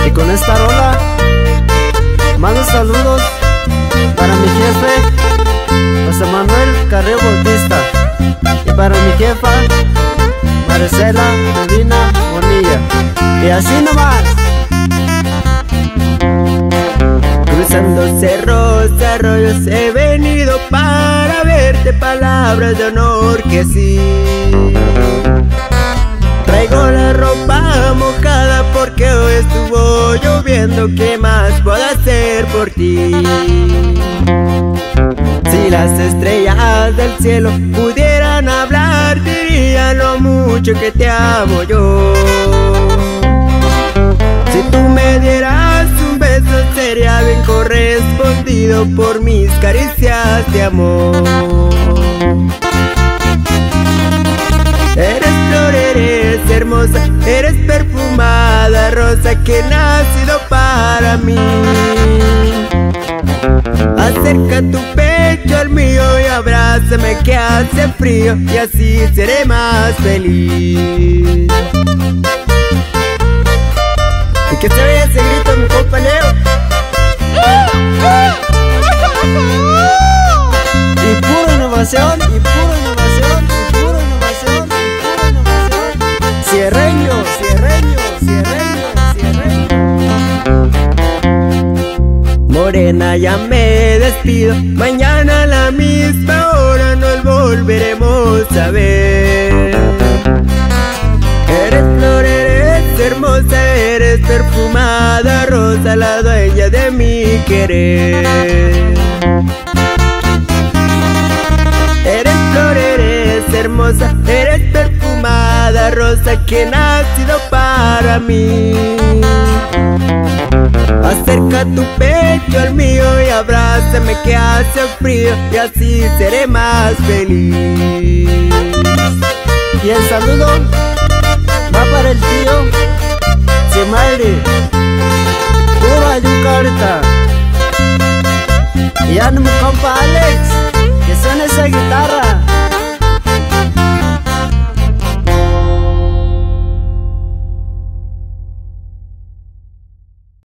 Y con esta rola mando saludos para mi jefe José Manuel Carrillo Bautista y para mi jefa Marcela Medina Bonilla. Y así nomás. Cruzando cerros, arroyos he venido para verte, palabras de honor que sí. Traigo la ropa mojada porque hoy estuvo lloviendo. ¿Qué más puedo hacer por ti? Si las estrellas del cielo pudieran hablar, dirían lo mucho que te amo yo. Si tú me dieras un beso, sería bien correspondido por mis caricias de amor. Eres flor, eres hermosa, eres perfumada rosa que ha nacido para mí. Acerca tu pecho al mío y abrázame que hace frío, y así seré más feliz. Y que se vea ese grito, mi compa Leo. Y pura innovación, y pura innovación, y pura innovación, y pura innovación. Cierreño, cierreño, cierreño, cierreño. Morena, ya me despido. Mañana a la misma hora nos volveremos a ver. Eres flor, eres hermosa, eres perfumada rosa, la dueña de mi querer. Eres flor, eres hermosa, eres perfumada rosa que ha nacido para mí. Acerca tu pecho al mío y abrázame que hace frío, y así seré más feliz. Y el saludo va para el tío Simairi, puro Yucarta. Y a mi compa Alex, que suena esa guitarra.